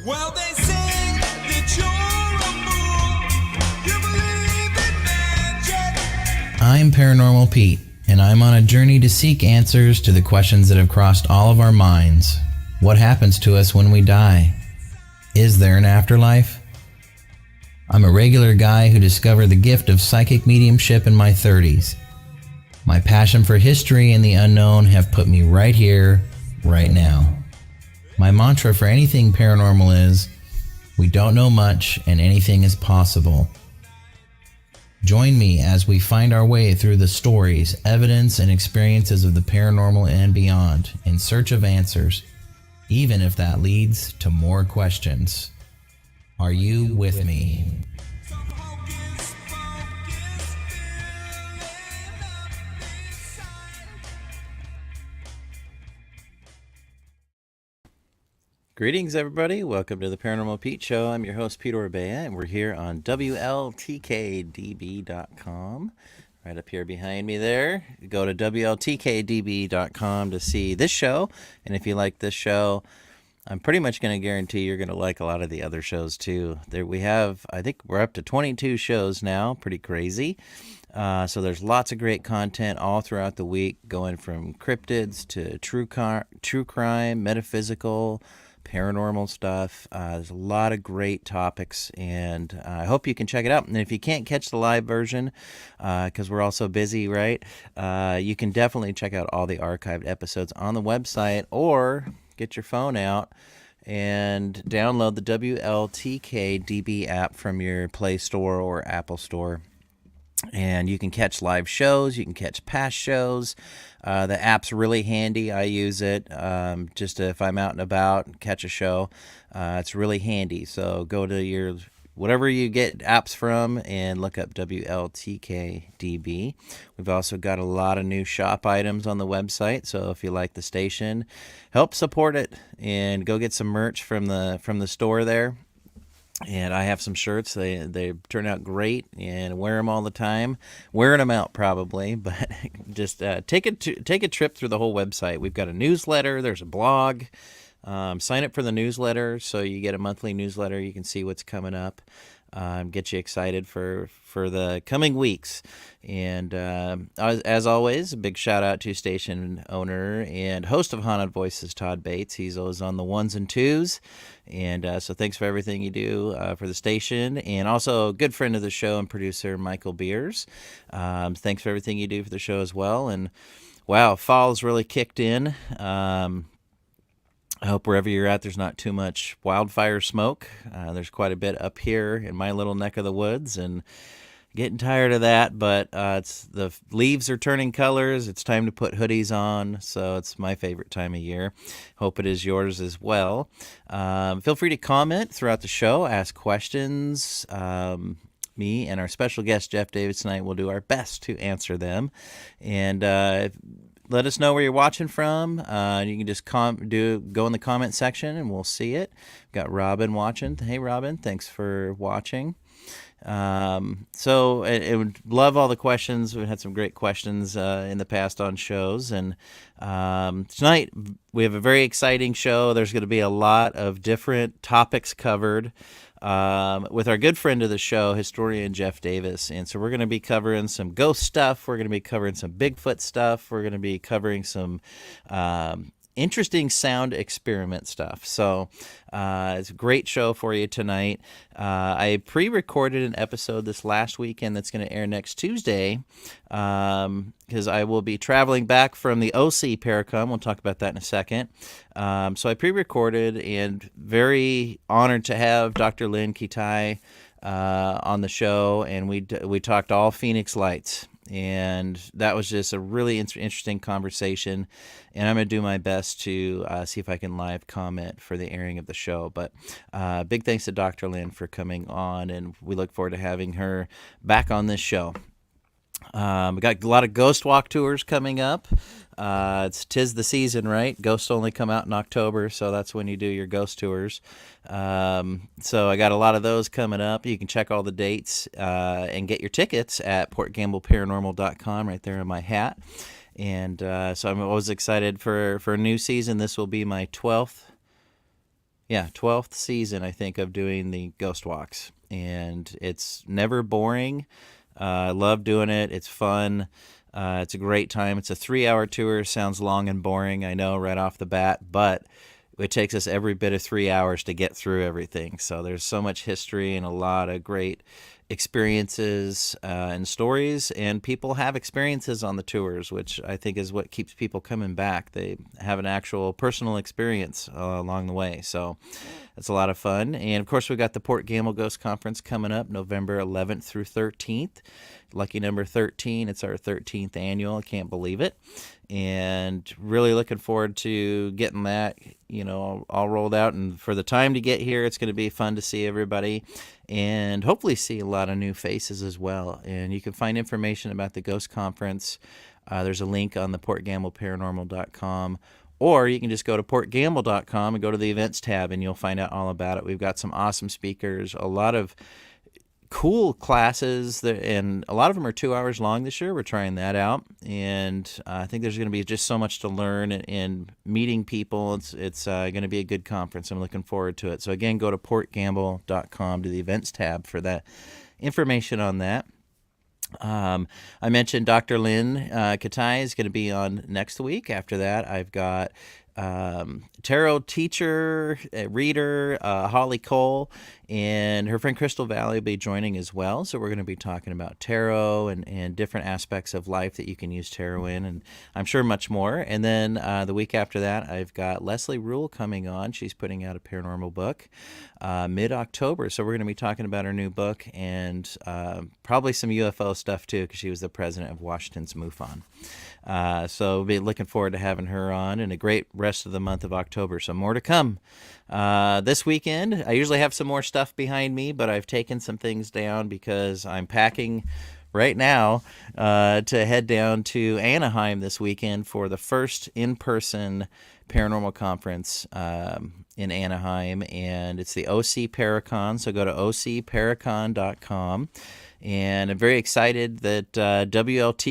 Well, they say that you're a fool. You believe in magic. I'm Paranormal Pete, and I'm on a journey to seek answers to the questions that have crossed all of our minds. What happens to us when we die? Is there an afterlife? I'm a regular guy who discovered the gift of psychic mediumship in my 30s. My passion for history and the unknown have put me right here, right now. My mantra for anything paranormal is, we don't know much and anything is possible. Join me as we find our way through the stories, evidence, and experiences of the paranormal and beyond in search of answers, even if that leads to more questions. Are you with me? Some hocus pocus feeling up inside. Greetings, everybody. Welcome to the Paranormal Pete Show. I'm your host, Pete Orbea, and we're here on WLTK-DB.com. Right up here behind me there. Go to WLTK-DB.com to see this show. And if you like this show, I'm pretty much going to guarantee you're going to like a lot of the other shows, too. There we have, I think we're up to 22 shows now. Pretty crazy. So there's lots of great content all throughout the week, going from cryptids to true crime, metaphysical, paranormal stuff. There's a lot of great topics, and I hope you can check it out. And if you can't catch the live version, because we're all so busy, right, you can definitely check out all the archived episodes on the website, or get your phone out and download the WLTK-DB app from your Play Store or Apple Store. And you can catch live shows. You can catch past shows. The app's really handy. I use it just if I'm out and about and catch a show. It's really handy. So go to your whatever you get apps from and look up WLTK-DB. We've also got a lot of new shop items on the website. So if you like the station, help support it and go get some merch from the store there. And I have some shirts. They turn out great, and wear them all the time. Wearing them out probably, but just take a trip through the whole website. We've got a newsletter. There's a blog. Sign up for the newsletter so you get a monthly newsletter. You can see what's coming up. Get you excited for the coming weeks. And as always, a big shout out to station owner and host of Haunted Voices, Todd Bates. He's always on the ones and twos. And so thanks for everything you do for the station. And also a good friend of the show and producer, Michael Beers. Thanks for everything you do for the show as well. And wow, fall's really kicked in. I hope wherever you're at, there's not too much wildfire smoke. There's quite a bit up here in my little neck of the woods, and getting tired of that. But it's the leaves are turning colors. It's time to put hoodies on, so it's my favorite time of year. Hope it is yours as well. Feel free to comment throughout the show, ask questions. Me and our special guest, Jeff Davis, tonight will do our best to answer them. And let us know where you're watching from. You can just go in the comment section and we'll see it. Got Robin watching. Hey, Robin, thanks for watching. So it would love all the questions. We've had some great questions in the past on shows. And tonight we have a very exciting show. There's going to be a lot of different topics covered. With our good friend of the show, historian Jeff Davis. And so we're going to be covering some ghost stuff. We're going to be covering some Bigfoot stuff. We're going to be covering some interesting sound experiment stuff. So it's a great show for you tonight. I pre-recorded an episode this last weekend that's going to air next Tuesday because I will be traveling back from the OC Paracon. We'll talk about that in a second. So I pre-recorded, and very honored to have Dr. Lynn Kitai on the show, and we talked all Phoenix Lights. And that was just a really interesting conversation, and I'm going to do my best to see if I can live comment for the airing of the show. But big thanks to Dr. Lynn for coming on, and we look forward to having her back on this show. We got a lot of ghost walk tours coming up. It's 'tis the season, right? Ghosts only come out in October, so that's when you do your ghost tours. So I got a lot of those coming up. You can check all the dates and get your tickets at portgambleparanormal.com right there in my hat. And so I'm always excited for a new season. This will be my 12th 12th season, I think, of doing the ghost walks. And it's never boring. I love doing it. It's fun. It's a great time. It's a 3-hour tour. Sounds long and boring, I know, right off the bat, but it takes us every bit of 3 hours to get through everything. So there's so much history and a lot of great experiences and stories, and people have experiences on the tours, which I think is what keeps people coming back. They have an actual personal experience along the way. So it's a lot of fun. And of course, we've got the Port Gamble Ghost Conference coming up November 11th through 13th. Lucky number 13. It's our 13th annual. I can't believe it. And really looking forward to getting that, all rolled out. And for the time to get here, it's going to be fun to see everybody and hopefully see a lot of new faces as well. And you can find information about the Ghost Conference. There's a link on the PortGambleParanormal.com, or you can just go to PortGamble.com and go to the events tab, and you'll find out all about it. We've got some awesome speakers, a lot of cool classes, and a lot of them are 2 hours long this year. We're trying that out, and I think there's going to be just so much to learn and meeting people. It's going to be a good conference. I'm looking forward to it. So again, go to portgamble.com to the events tab for that information on that. I mentioned Dr. Lynn Katai is going to be on next week. After that, I've got tarot teacher, reader, Holly Cole, and her friend Crystal Valley will be joining as well. So we're going to be talking about tarot and different aspects of life that you can use tarot in, and I'm sure much more. And then the week after that, I've got Leslie Rule coming on. She's putting out a paranormal book mid-October. So we're going to be talking about her new book and probably some UFO stuff too, because she was the president of Washington's MUFON. So we'll be looking forward to having her on, and a great rest of the month of October. So more to come. This weekend, I usually have some more stuff behind me, but I've taken some things down because I'm packing right now to head down to Anaheim this weekend for the first in-person paranormal conference in Anaheim, and it's the OC Paracon. So go to ocparacon.com. And I'm very excited that WLTK-DB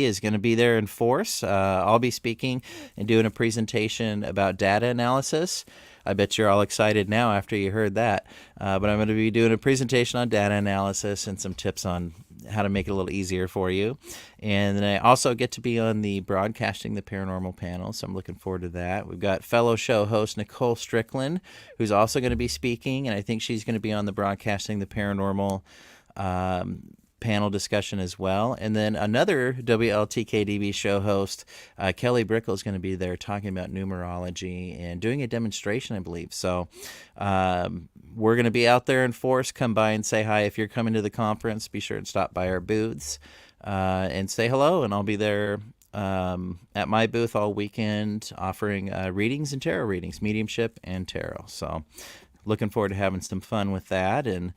is going to be there in force. I'll be speaking and doing a presentation about data analysis. I bet you're all excited now after you heard that. But I'm going to be doing a presentation on data analysis and some tips on how to make it a little easier for you. And then I also get to be on the Broadcasting the Paranormal panel, so I'm looking forward to that. We've got fellow show host Nicole Strickland, who's also going to be speaking, and I think she's going to be on the Broadcasting the Paranormal panel discussion as well. And then another WLTK-DB show host, Kelly Brickle, is going to be there talking about numerology and doing a demonstration, I believe. So we're going to be out there in force. Come by and say hi. If you're coming to the conference, be sure and stop by our booths and say hello. And I'll be there at my booth all weekend offering readings and tarot readings, mediumship and tarot. So looking forward to having some fun with that and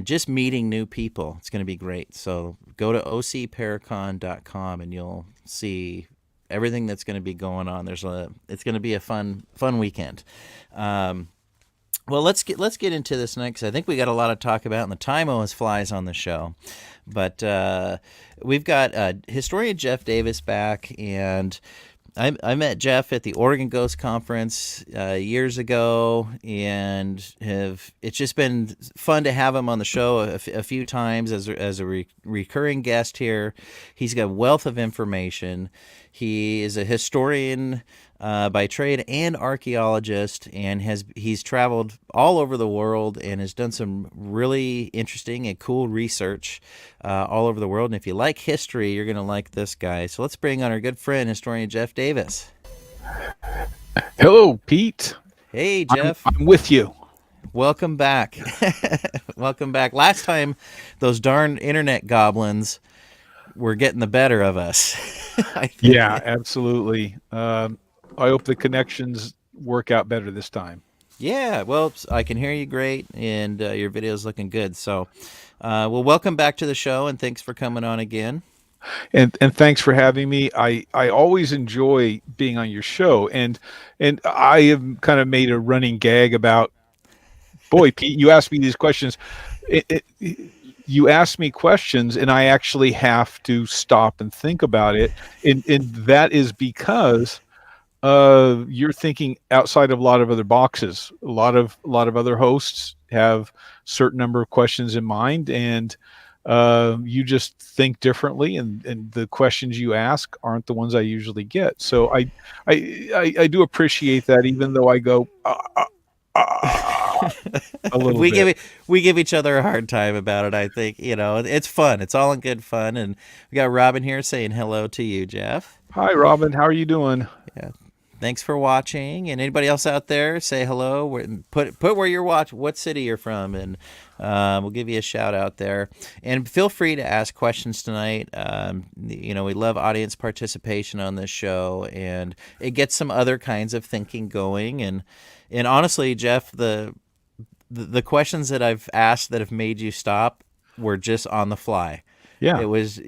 just meeting new people. It's going to be great. So go to ocparacon.com and you'll see everything that's going to be going on. It's going to be a fun weekend. Well, let's get into this next. I think we got a lot to talk about, and the time always flies on the show. But we've got historian Jeff Davis back, and I met Jeff at the Oregon Ghost Conference years ago, and it's just been fun to have him on the show a few times as a recurring guest here. He's got a wealth of information. He is a historian by trade and archaeologist, and he's traveled all over the world and has done some really interesting and cool research all over the world. And if you like history, you're going to like this guy. So let's bring on our good friend, historian Jeff Davis. Hello, Pete. Hey, Jeff. I'm with you. Welcome back. Welcome back. Last time, those darn internet goblins were getting the better of us. Yeah, absolutely. I hope the connections work out better this time. Yeah, well, I can hear you great, and your video's looking good. So, well, welcome back to the show, and thanks for coming on again. And thanks for having me. I always enjoy being on your show, and I have kind of made a running gag about, boy, Pete, you asked me these questions. You ask me questions, and I actually have to stop and think about it, and that is because you're thinking outside of a lot of other boxes. A lot of other hosts have certain number of questions in mind, and you just think differently, and the questions you ask aren't the ones I usually get. So I do appreciate that, even though I go a little we bit. we give each other a hard time about it. I think it's fun. It's all in good fun, and we got Robin here saying hello to you, Jeff. Hi, Robin. How are you doing? Yeah. Thanks for watching, and anybody else out there, say hello. Put where you're watching, what city you're from, and we'll give you a shout out there. And feel free to ask questions tonight. We love audience participation on this show, and it gets some other kinds of thinking going. And honestly, Jeff, the questions that I've asked that have made you stop were just on the fly. Yeah. It was,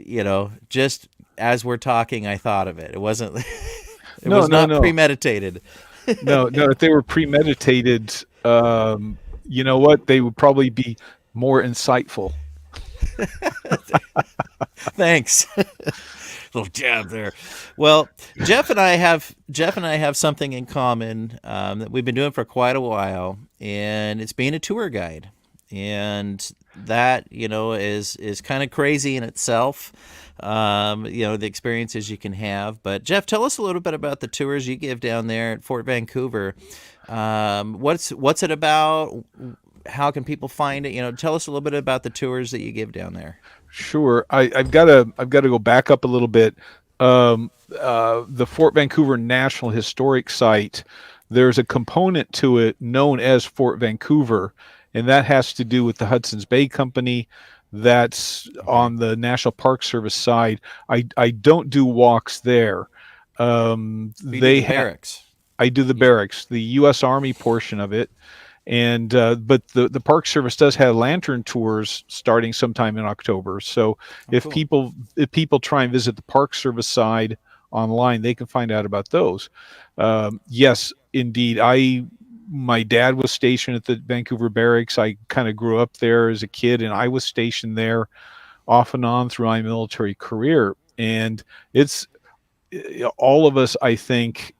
just as we're talking, I thought of it. It wasn't. It No, was no, not no. premeditated. No, no. If they were premeditated, you know what? They would probably be more insightful. Thanks. Little jab there. Well, Jeff and I have something in common that we've been doing for quite a while, and it's being a tour guide. And that is kind of crazy in itself. The experiences you can have. But Jeff, tell us a little bit about the tours you give down there at Fort Vancouver. What's it about? How can people find it? Tell us a little bit about the tours that you give down there. Sure. I've got to go back up a little bit. The Fort Vancouver National Historic Site, there's a component to it known as Fort Vancouver, and that has to do with the Hudson's Bay Company. That's on the National Park Service side. I don't do walks there. You do They the barracks. I do the barracks, the U.S. Army portion of it, and but the Park Service does have lantern tours starting sometime in October. So if Cool. people try and visit the Park Service side online, they can find out about those. Yes, indeed. My dad was stationed at the Vancouver Barracks. I kind of grew up there as a kid, and I was stationed there off and on through my military career. And it's all of us, I think,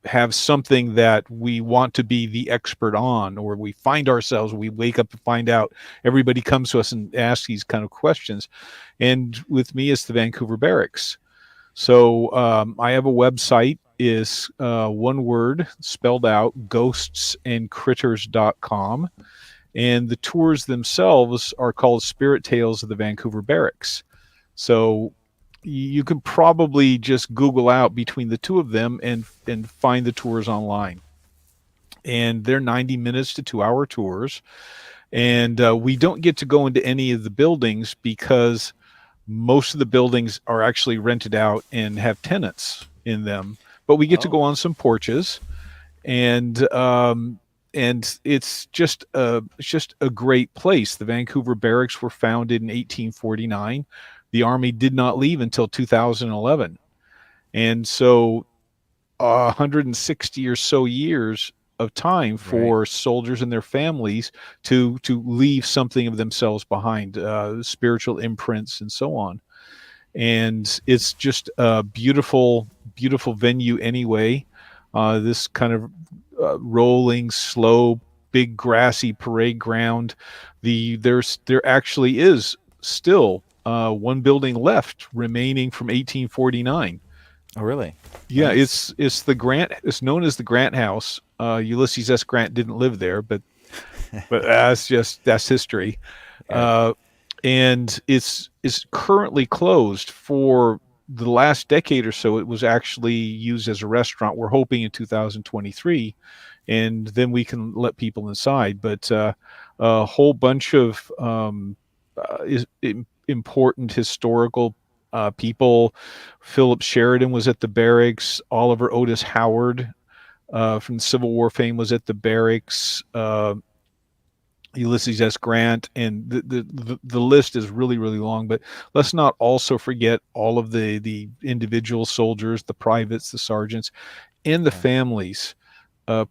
have something that we want to be the expert on, or we find ourselves, we wake up and find out everybody comes to us and asks these kind of questions. And with me, it's the Vancouver Barracks. So I have a website, is one word spelled out, ghostsandcritters.com. And the tours themselves are called Spirit Tales of the Vancouver Barracks. So you can probably just Google out between the two of them and find the tours online. And they're 90 minutes to 2-hour tours. And we don't get to go into any of the buildings because most of the buildings are actually rented out and have tenants in them. But we get to go on some porches, and it's just a great place. The Vancouver Barracks were founded in 1849. The Army did not leave until 2011, and so 160 or so years of time for Right. soldiers and their families to leave something of themselves behind, spiritual imprints and so on. And it's just a beautiful, beautiful venue anyway. This kind of rolling, slow, big grassy parade ground. There actually is still one building left remaining from 1849. Oh, really? Yeah, Nice. it's the Grant. It's known as the Grant House. Ulysses S. Grant didn't live there, but that's history. Right. And it's currently closed. For the last decade or so, it was actually used as a restaurant. We're hoping in 2023, and then we can let people inside. But a whole bunch of important historical people. Philip Sheridan was at the barracks. Oliver Otis Howard from Civil War fame was at the barracks. Ulysses S. Grant, and the list is really, really long. But let's not also forget all of the individual soldiers, the privates, the sergeants, and the families.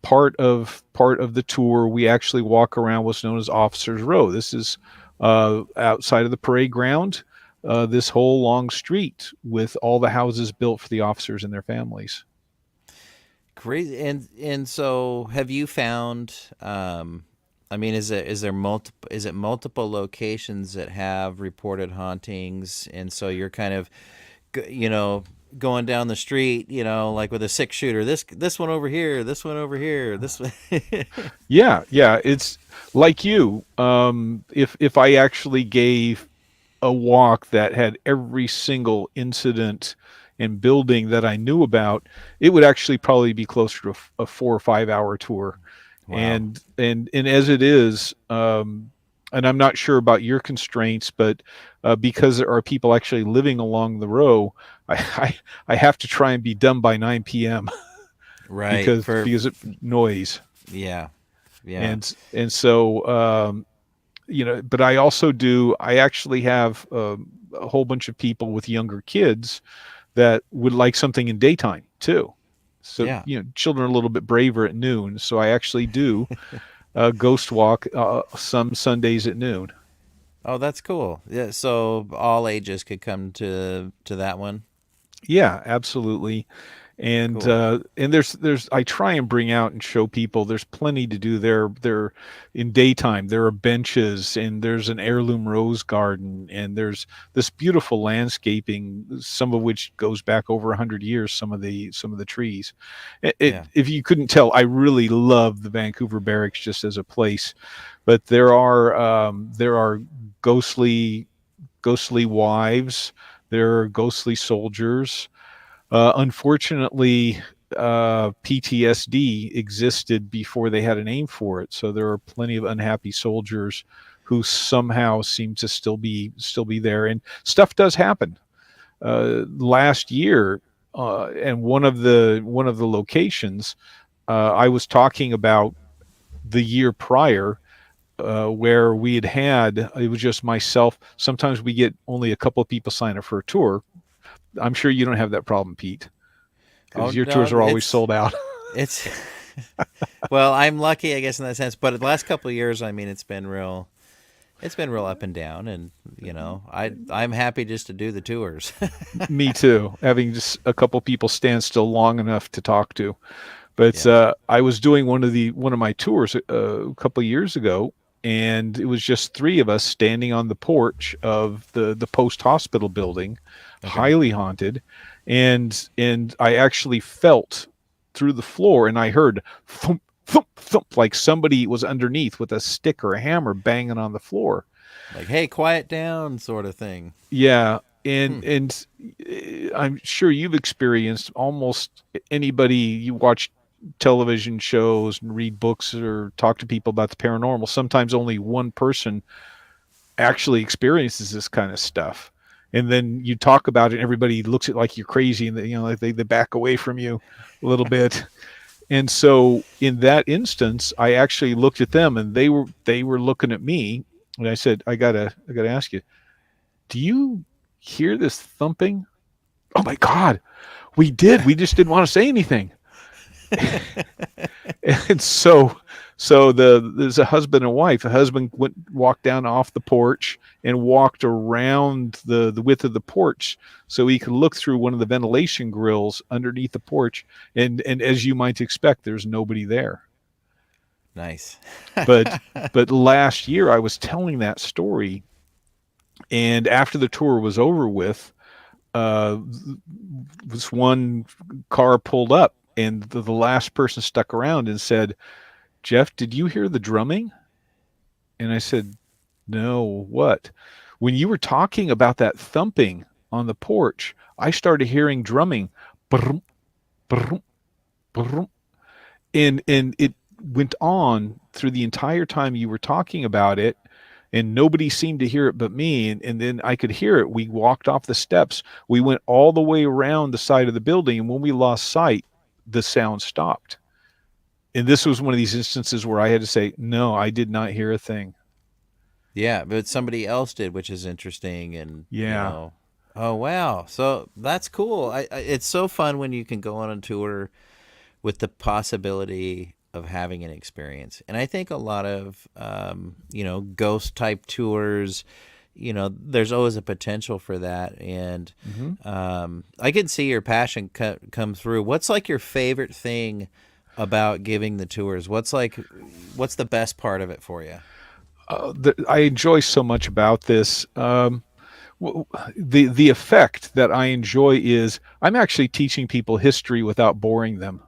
Part of the tour, we actually walk around what's known as Officers Row. This is outside of the parade ground. This whole long street with all the houses built for the officers and their families. Crazy. And so have you found I mean, is it multiple locations that have reported hauntings, and so you're kind of you know, going down the street, like with a 6 shooter, this one over here, this one over here, this one. Yeah, yeah, it's like you. If I actually gave a walk that had every single incident and building that I knew about, it would actually probably be closer to a 4 or 5 hour tour. Wow. And as it is, and I'm not sure about your constraints, but because there are people actually living along the row, I, I have to try and be done by 9 p.m. Right. because of noise. Yeah. Yeah. And so but I also do. I actually have a whole bunch of people with younger kids that would like something in daytime too. So Yeah. children are a little bit braver at noon. So I actually do ghost walk some Sundays at noon. Oh, that's cool. Yeah. So all ages could come to that one. Yeah, absolutely. And Cool. there's I try and bring out and show people there's plenty to do there in daytime. There are benches and there's an heirloom rose garden and there's this beautiful landscaping, some of which goes back over 100 years. Some of the trees. Yeah. If you couldn't tell, I really love the Vancouver Barracks just as a place, but there are ghostly wives. There are ghostly soldiers. Unfortunately, PTSD existed before they had a name for it. So there are plenty of unhappy soldiers who somehow seem to still be there, and stuff does happen. Last year, and one of the locations, I was talking about the year prior. Where we had it was just myself. Sometimes we get only a couple of people sign up for a tour. I'm sure you don't have that problem, Pete, Oh because your no, tours are always sold out. it's well, I'm lucky, I guess, in that sense. But the last couple of years, I mean, it's been real up and down, and I'm happy just to do the tours. Me too, having just a couple people stand still long enough to talk to. But Yeah. I was doing one of my tours a couple of years ago, and it was just three of us standing on the porch of the post hospital building, Okay. highly haunted, and I actually felt through the floor, and I heard thump thump thump like somebody was underneath with a stick or a hammer banging on the floor. Like, hey, quiet down, sort of thing. Yeah, Hmm. and I'm sure you've experienced almost anybody you watch television shows and read books or talk to people about the paranormal. Sometimes only one person actually experiences this kind of stuff. And then you talk about it and everybody looks at like you're crazy and like they back away from you a little bit. And so in that instance, I actually looked at them and they were looking at me and I said, I gotta ask you, do you hear this thumping? Oh my God, we did. We just didn't want to say anything. And so there's a husband and wife. The husband walked down off the porch and walked around the width of the porch so he could look through one of the ventilation grills underneath the porch. And as you might expect, there's nobody there. Nice. But but last year I was telling that story, and after the tour was over with, uh, this one car pulled up, and the last person stuck around and said, "Jeff, did you hear the drumming?" And I said, "No, what?" "When you were talking about that thumping on the porch, I started hearing drumming. Brum, brum, brum." And it went on through the entire time you were talking about it, and nobody seemed to hear it but me. And then I could hear it. We walked off the steps. We went all the way around the side of the building, and when we lost sight, the sound stopped. And this was one of these instances where I had to say, "No, I did not hear a thing." Yeah, but somebody else did, which is interesting, and Yeah. oh wow, so that's cool. It's so fun when you can go on a tour with the possibility of having an experience, and I think a lot of ghost type tours, there's always a potential for that. And I can see your passion come through. What's like your favorite thing about giving the tours? What's the best part of it for you? I enjoy so much about this. The effect that I enjoy is I'm actually teaching people history without boring them.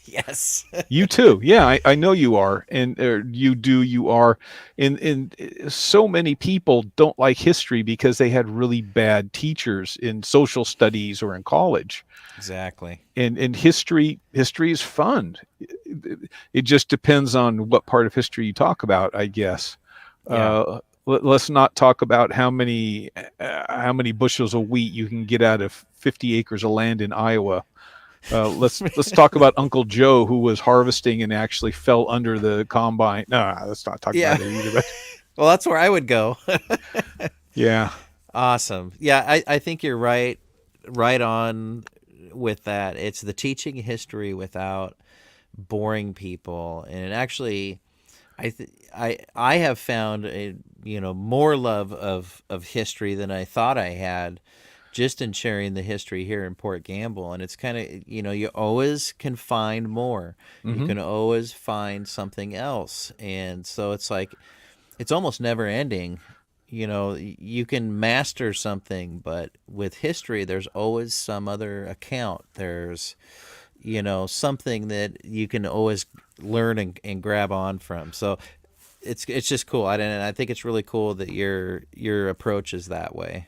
Yes. You too. Yeah, I know you are. And you are. And so many people don't like history because they had really bad teachers in social studies or in college. Exactly. And history is fun. It just depends on what part of history you talk about, I guess. Yeah. Let's not talk about how many bushels of wheat you can get out of 50 acres of land in Iowa. Let's talk about Uncle Joe, who was harvesting and actually fell under the combine. No, let's not talk Yeah. about it either. But Well, that's where I would go. yeah, Awesome. Yeah, I think you're right on with that. It's the teaching history without boring people. And actually, I have found more love of history than I thought I had, just in sharing the history here in Port Gamble. And it's kind of, you always can find more. You can always find something else. And so it's like, it's almost never ending. You can master something, but with history, there's always some other account. There's, something that you can always learn and grab on from. So it's just cool. I think it's really cool that your approach is that way.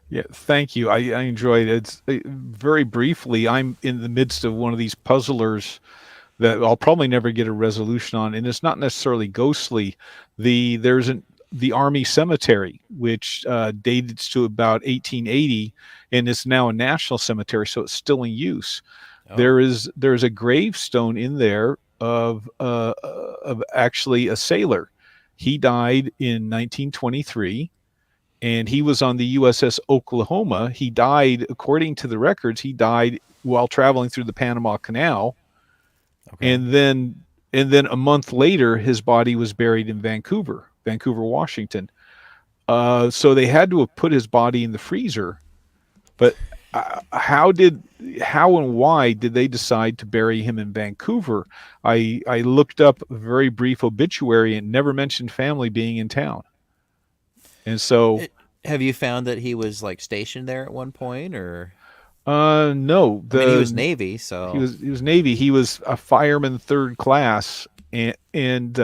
yeah. Thank you. I enjoyed it. It's very briefly. I'm in the midst of one of these puzzlers that I'll probably never get a resolution on, and it's not necessarily ghostly. The Army Cemetery, which dates to about 1880, and is now a national cemetery, so it's still in use. Oh. There's a gravestone in there of actually a sailor. He died in 1923, and he was on the USS Oklahoma. He died, according to the records, he died while traveling through the Panama Canal. Okay. And then a month later, his body was buried in Vancouver, Washington. So they had to have put his body in the freezer. But how and why did they decide to bury him in Vancouver? I looked up a very brief obituary and never mentioned family being in town. And so, Have you found that he was like stationed there at one point, or? no, I mean, he was Navy, so he was Navy. He was a fireman third class, and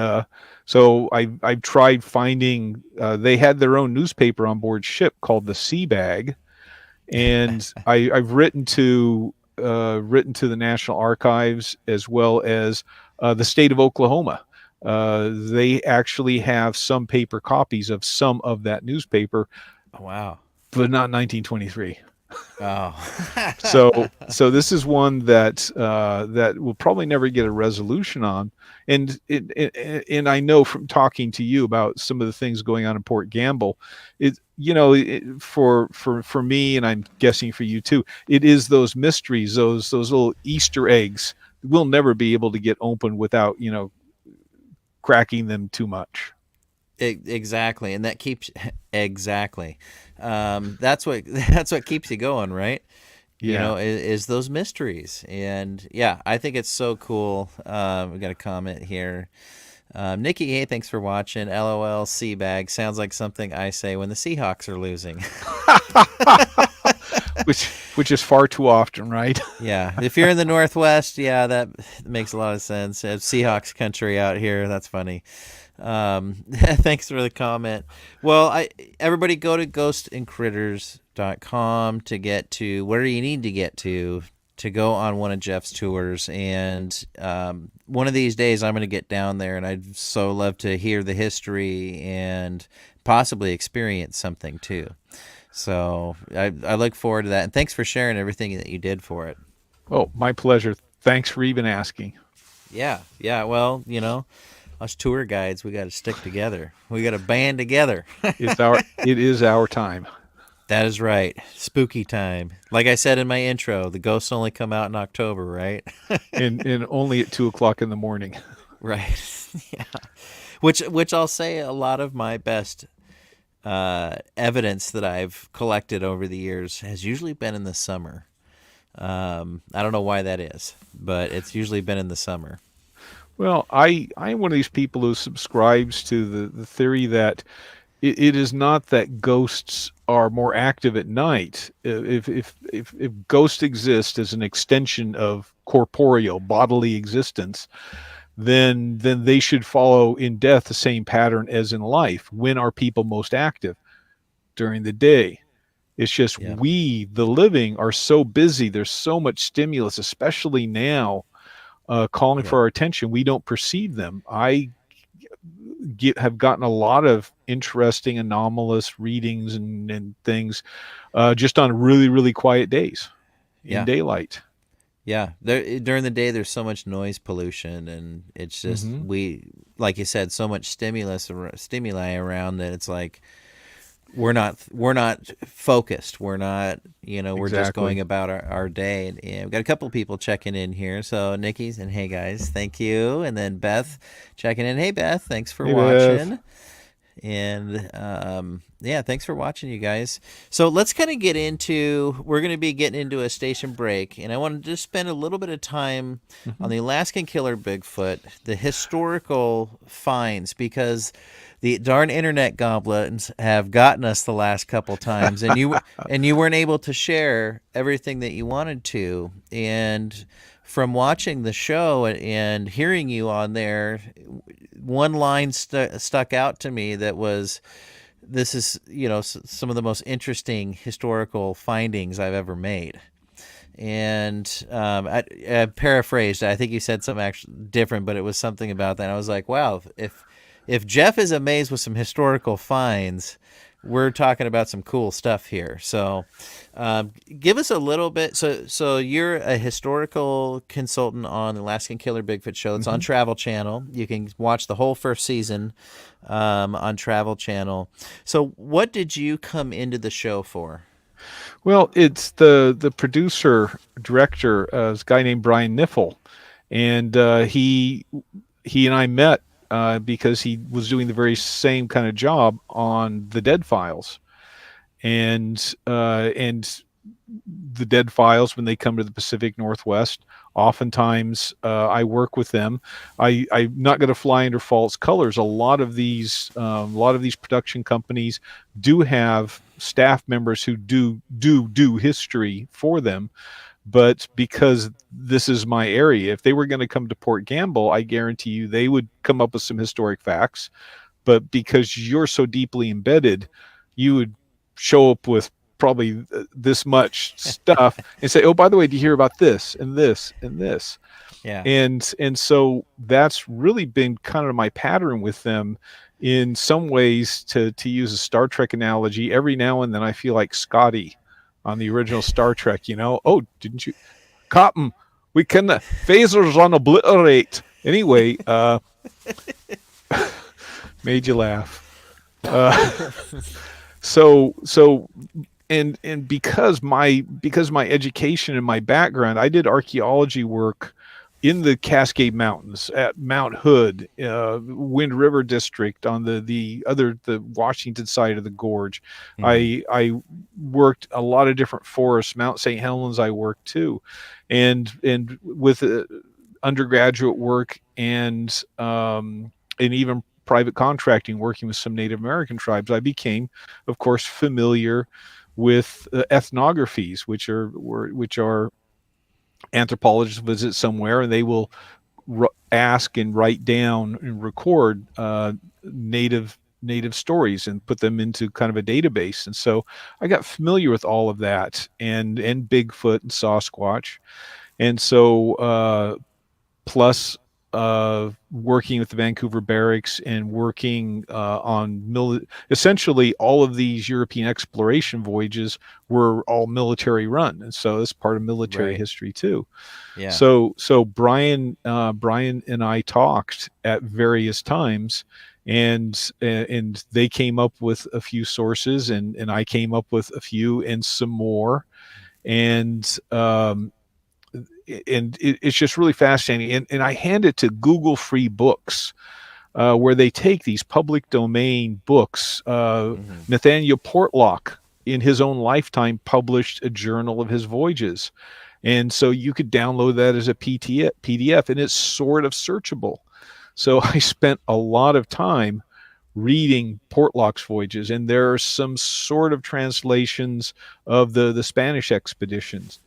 so I've tried finding. They had their own newspaper on board ship called the Sea Bag, and I've written to the National Archives as well as the state of Oklahoma. They actually have some paper copies of some of that newspaper, Oh, wow. but not 1923. Oh. So this is one that that we'll probably never get a resolution on, and I know from talking to you about some of the things going on in Port Gamble, for me, and I'm guessing for you too, it is those mysteries, those little Easter eggs. We'll never be able to get open without cracking them too much. Exactly, and that keeps exactly. That's what keeps you going, right? Yeah. Is those mysteries. And yeah, I think it's so cool. We got a comment here. Nikki, hey, thanks for watching. LOL, Seabag sounds like something I say when the Seahawks are losing. which is far too often, right? Yeah, if you're in the Northwest, yeah, that makes a lot of sense. It's Seahawks country out here. That's funny. Thanks for the comment. Well, everybody go to ghostandcritters.com to get to where you need to get to go on one of Jeff's tours. And one of these days I'm going to get down there, and I'd so love to hear the history and possibly experience something too. So I look forward to that. And thanks for sharing everything that you did for it. Oh, my pleasure. Thanks for even asking. Yeah. Well, us tour guides, we got to stick together. We got to band together. It is our time. That is right. Spooky time. Like I said in my intro, the ghosts only come out in October, right? and only at 2:00 in the morning. Right. Yeah. Which I'll say a lot of my best evidence that I've collected over the years has usually been in the summer. I don't know why that is, but it's usually been in the summer. Well, I'm one of these people who subscribes to the theory that it is not that ghosts are more active at night. If ghosts exist as an extension of corporeal bodily existence, then they should follow in death the same pattern as in life. When are people most active? During the day. It's just Yeah. we, the living, are so busy. There's so much stimulus, especially now, calling Yeah. for our attention. We don't perceive them. Have gotten a lot of interesting anomalous readings and things just on really, really quiet days in Yeah. daylight. Yeah, during the day there's so much noise pollution, and it's just Hmm. we, like you said, so much stimuli around that it's like we're not focused. We're not, we're just Exactly. going about our day. And we've got a couple people checking in here. So Nikki's and hey guys, thank you, and then Beth checking in. Hey Beth, thanks for Hey, Beth. watching. And yeah, thanks for watching, you guys. So let's kind of get into, we're going to be getting into a station break, and I want to just spend a little bit of time on Hmm. the Alaskan killer Bigfoot, the historical finds, because the darn internet goblins have gotten us the last couple times, and you weren't able to share everything that you wanted to. And from watching the show and hearing you on there, one line stuck out to me that was, this is, some of the most interesting historical findings I've ever made. And I paraphrased. I think you said something actually different, but it was something about that. And I was like, wow, if Jeff is amazed with some historical finds, we're talking about some cool stuff here. So, give us a little bit. So you're a historical consultant on the Alaskan Killer Bigfoot show. It's on Hmm. Travel Channel. You can watch the whole first season on Travel Channel. So, what did you come into the show for? Well, it's the producer director, this guy named Brian Niffle, and he and I met because he was doing the very same kind of job on the Dead Files, and the Dead Files, when they come to the Pacific Northwest, oftentimes I work with them. I'm not going to fly under false colors. A lot of these production companies do have staff members who do history for them. But because this is my area, if they were going to come to Port Gamble, I guarantee you they would come up with some historic facts. But because you're so deeply embedded, you would show up with probably this much stuff and say, "Oh, by the way, do you hear about this and this and this?" Yeah. And so that's really been kind of my pattern with them. In some ways, to use a Star Trek analogy, every now and then I feel like Scotty on the original Star Trek. Oh, didn't you, Cotton? We can phasers on obliterate. Anyway, made you laugh. Uh, so and because my education and my background, I did archaeology work in the Cascade Mountains at Mount Hood, Wind River District on the Washington side of the gorge. Hmm. I worked a lot of different forests. Mount St. Helens I worked too, and with undergraduate work and even private contracting, working with some Native American tribes, I became, of course, familiar with ethnographies, which are anthropologists visit somewhere and they will ask and write down and record native stories and put them into kind of a database. And so I got familiar with all of that and Bigfoot and Sasquatch. And so plus working with the Vancouver Barracks and working essentially all of these European exploration voyages were all military run, and so it's part of military Right. history too. Yeah. So Brian and I talked at various times, and they came up with a few sources, and I came up with a few and some more, and it's just really fascinating. And I hand it to Google free books. where they take these public domain books. Nathaniel Portlock, in his own lifetime, published a journal of his voyages. And so you could download that as a PDF, and it's sort of searchable. So I spent a lot of time reading Portlock's voyages, and there are some sort of translations of the Spanish expeditions,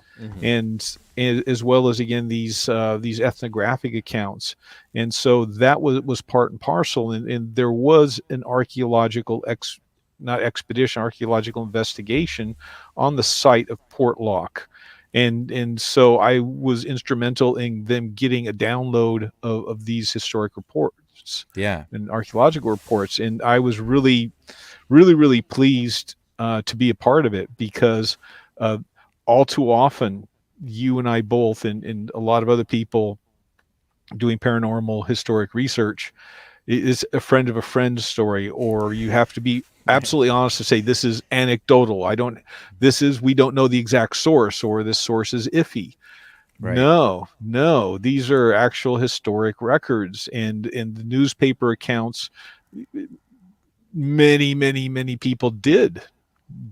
and as well as, again, these ethnographic accounts. And so that was part and parcel, and there was an archaeological archaeological investigation on the site of Portlock. And so I was instrumental in them getting a download of these historic reports, and archaeological reports. And I was really, really, really pleased to be a part of it, because all too often, you and I both, and a lot of other people doing paranormal historic research, is a friend of a friend story, or you have to be absolutely honest to say this is anecdotal. We don't know the exact source, or this source is iffy. Right. No, these are actual historic records, and the newspaper accounts. Many people did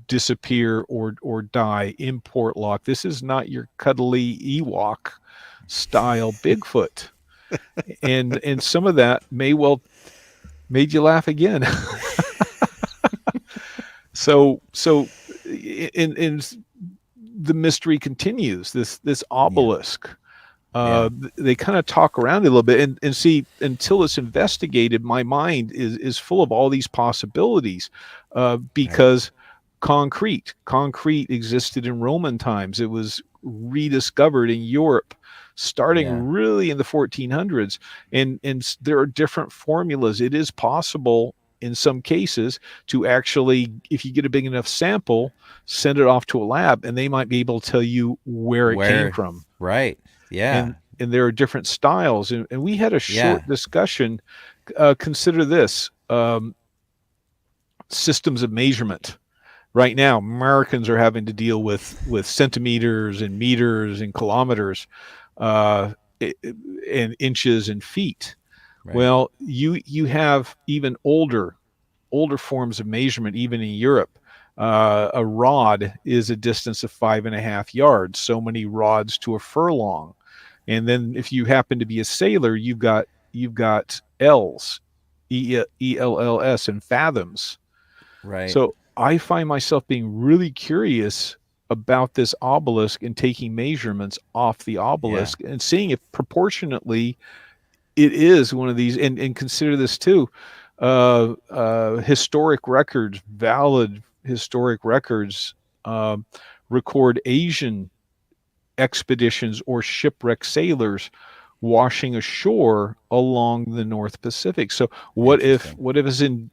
disappear or die in Portlock. This is not your cuddly Ewok style Bigfoot. and some of that may well made you laugh again. So in the mystery continues. This obelisk. They kind of talk around it a little bit, and see, until it's investigated, my mind is full of all these possibilities, because concrete existed in Roman times. It was rediscovered in Europe starting really in the 1400s, and there are different formulas. It is possible in some cases to actually, if you get a big enough sample, send it off to a lab, and they might be able to tell you where it came from. Right. Yeah. And there are different styles, and we had a short discussion. Consider this: systems of measurement. Right now, Americans are having to deal with centimeters and meters and kilometers, and inches and feet. Right. Well, you have even older forms of measurement, even in Europe. A rod is a distance of 5.5 yards, so many rods to a furlong. And then if you happen to be a sailor, you've got L's, ELLS, and fathoms. Right. So I find myself being really curious about this obelisk and taking measurements off the obelisk and seeing if proportionately it is one of these. And consider this too: historic records, valid historic records, record Asian expeditions or shipwrecked sailors washing ashore along the North Pacific. So what if it's in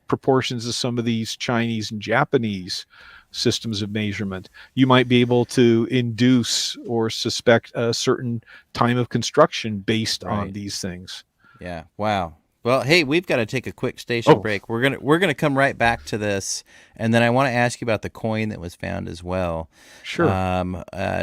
proportions of some of these Chinese and Japanese systems of measurement? You might be able to induce or suspect a certain time of construction based on these things. Yeah. Wow. Well, hey, we've got to take a quick station break. We're gonna come right back to this, and then I want to ask you about the coin that was found as well. Sure.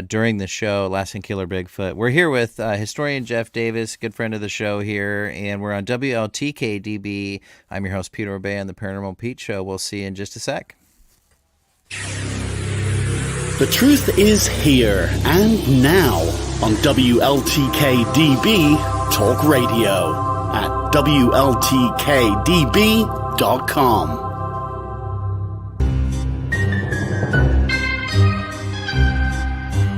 During the show, Last and Killer Bigfoot. We're here with historian Jeff Davis, good friend of the show here, and we're on WLTK-DB. I'm your host, Peter Orbea, on the Paranormal Pete Show. We'll see you in just a sec. The truth is here and now on WLTK-DB Talk Radio at WLTK-DB.com.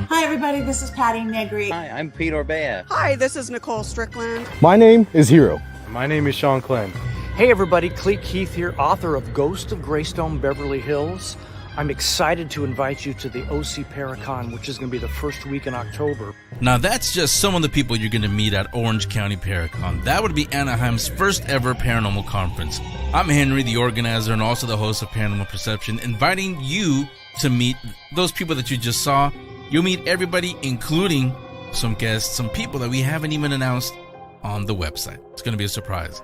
Hi, everybody. This is Patty Negri. Hi, I'm Pete Orbea. Hi, this is Nicole Strickland. My name is Hero. My name is Sean Clem. Hey, everybody. Cleet Keith here, author of Ghost of Greystone Beverly Hills. I'm excited to invite you to the OC Paracon, which is going to be the first week in October. Now, that's just some of the people you're going to meet at Orange County Paracon. That would be Anaheim's first ever paranormal conference. I'm Henry, the organizer and also the host of Paranormal Perception, inviting you to meet those people that you just saw. You'll meet everybody, including some guests, some people that we haven't even announced on the website. It's going to be a surprise.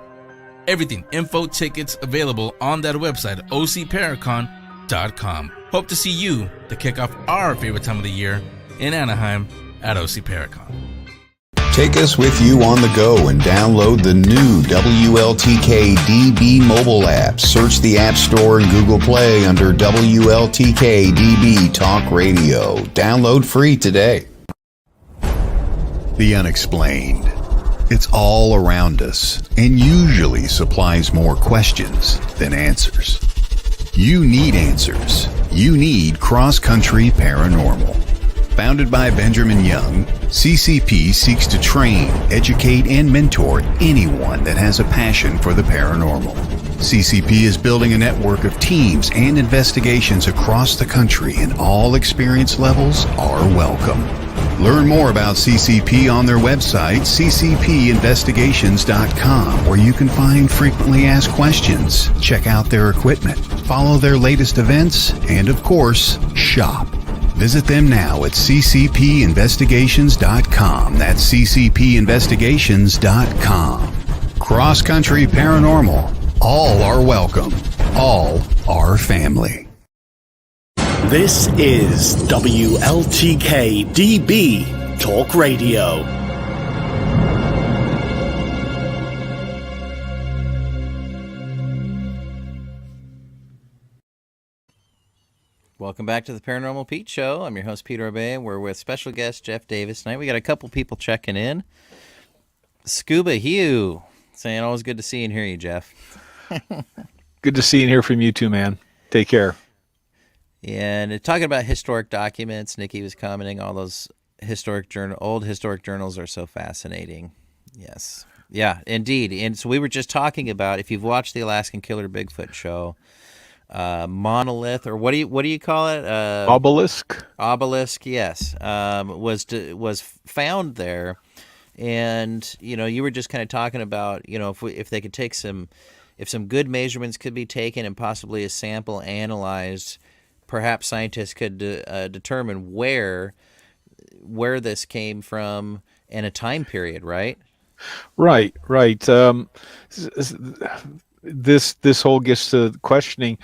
Everything, info, tickets available on that website, ocparacon.com. Hope to see you to kick off our favorite time of the year in Anaheim at OC Paracon. Take us with you on the go and download the new WLTK-DB mobile app. Search the App Store and Google Play under WLTK-DB Talk Radio. Download free today. The unexplained. It's all around us and usually supplies more questions than answers. You need answers. You need Cross Country Paranormal. Founded by Benjamin Young, CCP seeks to train, educate, and mentor anyone that has a passion for the paranormal. CCP is building a network of teams and investigations across the country, and all experience levels are welcome. Learn more about CCP on their website, ccpinvestigations.com, where you can find frequently asked questions, check out their equipment, follow their latest events, and of course, shop. Visit them now at ccpinvestigations.com. That's ccpinvestigations.com. Cross Country Paranormal. All are welcome. All are family. This is WLTK-DB Talk Radio. Welcome back to the Paranormal Pete Show. I'm your host, Peter Obey. We're with special guest Jeff Davis tonight. We got a couple people checking in. Scuba Hugh saying, always good to see and hear you, Jeff. Good to see and hear from you too, man. Take care. And talking about historic documents, Nikki was commenting, all those old historic journals are so fascinating. Yes. Yeah, indeed. And so we were just talking about, if you've watched the Alaskan Killer Bigfoot show, monolith, or what do you call it? Obelisk, yes, was found there, and you were just kind of talking about if they could take if some good measurements could be taken and possibly a sample analyzed, perhaps scientists could determine where this came from in a time period, right? Right. This whole gets to questioning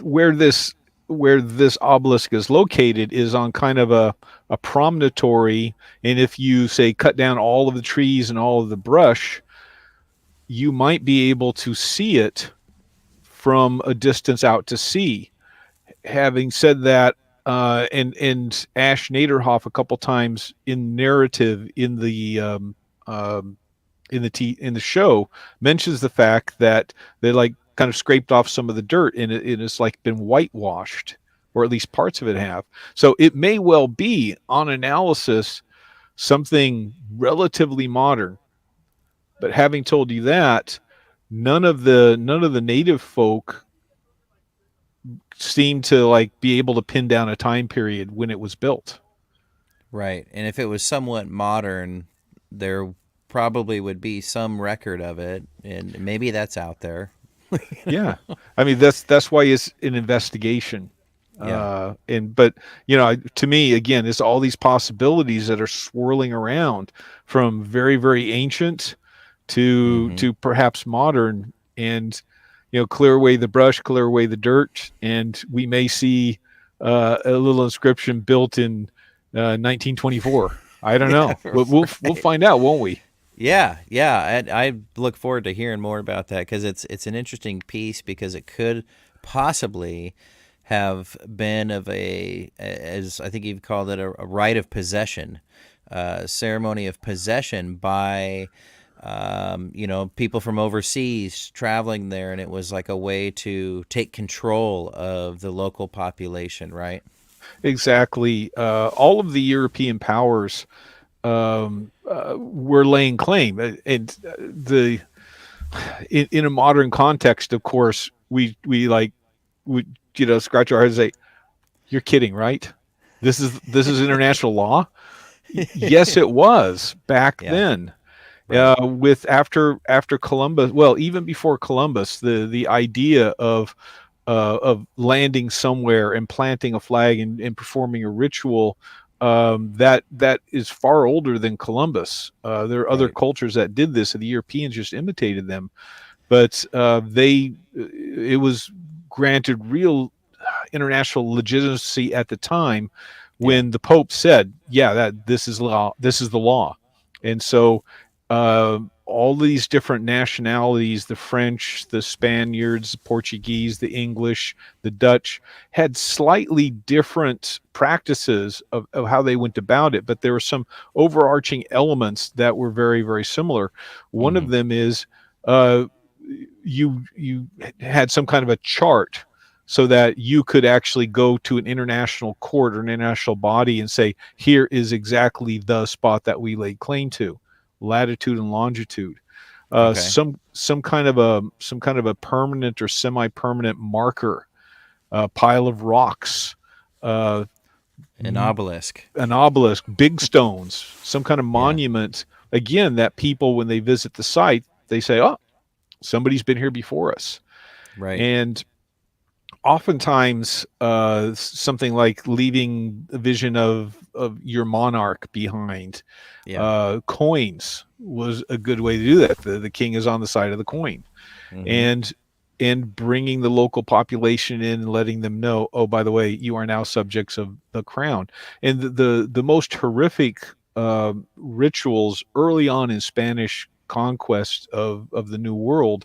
where this obelisk is located is on kind of a promontory, and if you say cut down all of the trees and all of the brush, you might be able to see it from a distance out to sea. Having said that, and Ash Naderhoff a couple times in narrative in the show mentions the fact that they kind of scraped off some of the dirt and it's been whitewashed, or at least parts of it have. So it may well be, on analysis, something relatively modern. But having told you that, none of the native folk seem to be able to pin down a time period when it was built. Right. And if it was somewhat modern, there probably would be some record of it, and maybe that's out there. Yeah, I mean that's why it's an investigation. Yeah. But to me, again, it's all these possibilities that are swirling around, from very, very ancient to perhaps modern, and clear away the brush, clear away the dirt, and we may see a little inscription built in 1924. I don't know. We'll find out, won't we? Yeah. I look forward to hearing more about that, because it's an interesting piece, because it could possibly have been of as I think you've called it, a rite of possession, ceremony of possession by people from overseas traveling there, and it was like a way to take control of the local population, right? Exactly. All of the European powers were laying claim, and in a modern context, of course, we scratch our heads and say, "You're kidding, right? This is international law." Yes, it was back then. Right. With after Columbus, well, even before Columbus, the idea of landing somewhere and planting a flag and performing a ritual, that is far older than Columbus. There are other cultures that did this, and the Europeans just imitated them. But it was granted real international legitimacy at the time when the Pope said, "Yeah, this is law. This is the law." And so all these different nationalities, the French, the Spaniards, the Portuguese, the English, the Dutch, had slightly different practices of how they went about it, but there were some overarching elements that were very, very similar. One of them is uh, you had some kind of a chart so that you could actually go to an international court or an international body and say, here is exactly the spot that we laid claim to, latitude and longitude. Okay. Some kind of a permanent or semi-permanent marker, pile of rocks, uh, An obelisk. big stones, some kind of monument. Again, that people, when they visit the site, they say, oh, somebody's been here before us. Right. And oftentimes something like leaving a vision of your monarch behind. Coins was a good way to do that. The king is on the side of the coin. And bringing the local population in and letting them know, oh, by the way, you are now subjects of the crown. And the most horrific rituals early on in Spanish conquest of the New World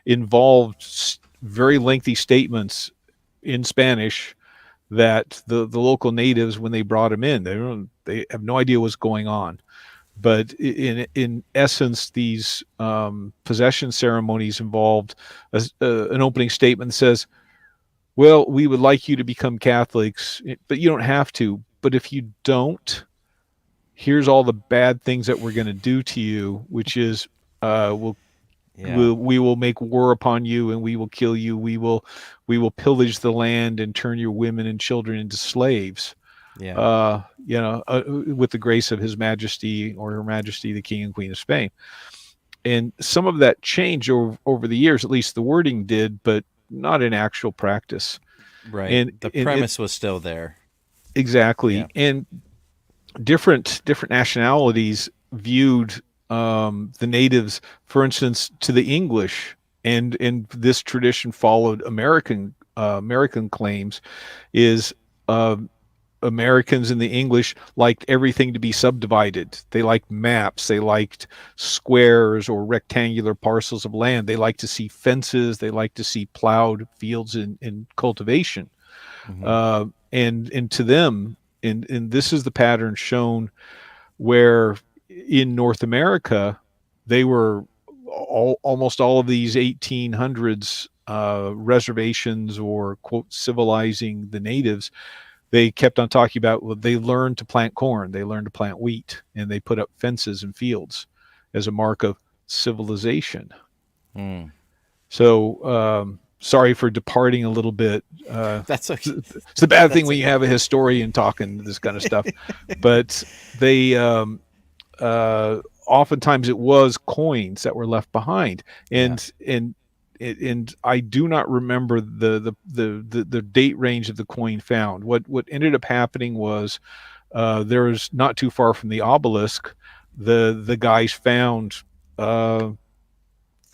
involved very lengthy statements in Spanish that the local natives, when they brought them in, they have no idea what's going on. But in essence, these possession ceremonies involved an opening statement that says, well, we would like you to become Catholics, but you don't have to. But if you don't, here's all the bad things that we're going to do to you, which is we will make war upon you, and we will kill you. We will pillage the land and turn your women and children into slaves. With the grace of His Majesty or Her Majesty, the King and Queen of Spain. And some of that changed over the years, at least the wording did, but not in actual practice. Right. And the premise was still there. Exactly. Yeah. And different nationalities viewed the natives, for instance, to the English, and this tradition followed American claims, is Americans and the English liked everything to be subdivided. They liked maps. They liked squares or rectangular parcels of land. They liked to see fences. They liked to see plowed fields in cultivation. And to them, and this is the pattern shown where in North America, they were almost all of these 1800s reservations or, quote, civilizing the natives. They kept on talking about, well, they learned to plant corn, they learned to plant wheat, and they put up fences and fields as a mark of civilization. So, sorry for departing a little bit. That's okay. It's the bad thing when you have a historian talking this kind of stuff. But they oftentimes it was coins that were left behind, and I do not remember the date range of the coin found. What ended up happening was there was, not too far from the obelisk, the guys found a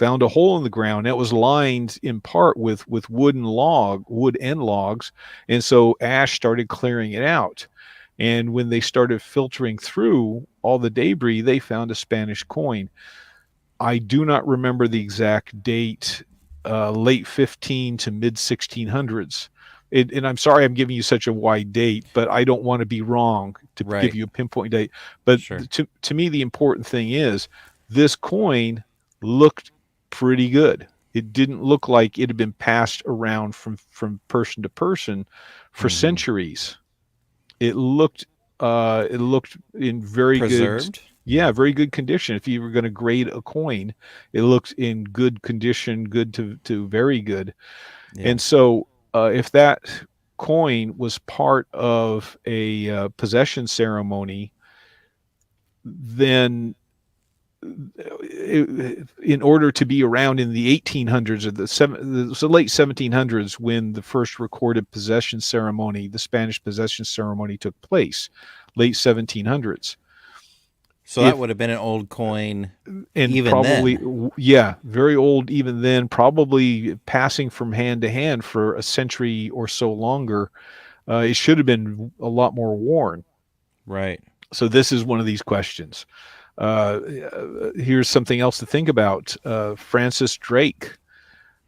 hole in the ground that was lined in part with wood and logs, and so ash started clearing it out. And when they started filtering through all the debris, they found a Spanish coin. I do not remember the exact date, late 15 to mid 1600s. And I'm sorry I'm giving you such a wide date, but I don't want to be wrong to give you a pinpoint date. But to me, the important thing is this coin looked pretty good. It didn't look like it had been passed around from person to person for centuries. It looked in very preserved. Very good condition. If you were going to grade a coin, it looked in good condition, good to very good. And so if that coin was part of a possession ceremony, then in order to be around in the 1800s or the late 1700s, when the first recorded possession ceremony, the Spanish possession ceremony, took place, late 1700s. So that would have been an old coin, and even probably then. Very old even then, probably passing from hand to hand for a century or so longer. It should have been a lot more worn. Right. So this is one of these questions. Here's something else to think about. Francis Drake,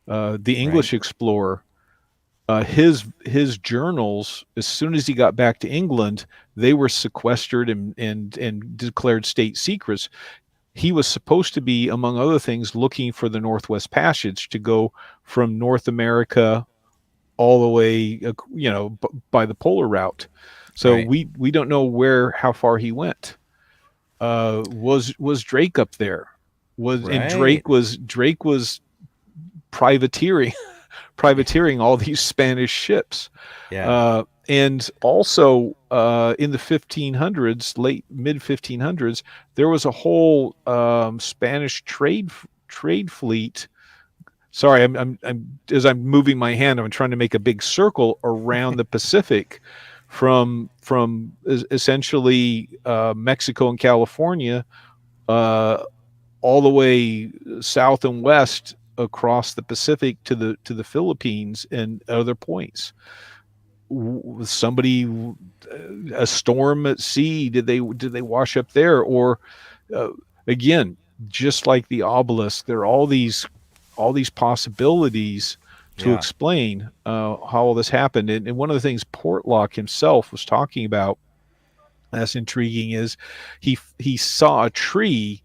the English explorer, his journals, as soon as he got back to England, they were sequestered and declared state secrets. He was supposed to be, among other things, looking for the Northwest Passage to go from North America all the way, by the polar route. So Right. we don't know how far he went. Was Drake up there? And Right. Drake was privateering privateering all these Spanish ships. Yeah. And also in the 1500s, late mid 1500s, there was a whole Spanish trade fleet. Sorry, I'm as I'm moving my hand, I'm trying to make a big circle around the Pacific, from essentially Mexico and California, all the way south and west across the Pacific to the Philippines and other points. Somebody, a storm at sea, did they wash up there? Or again, just like the obelisk, there are all these possibilities to Yeah. explain how all this happened. And one of the things Portlock himself was talking about that's intriguing is he saw a tree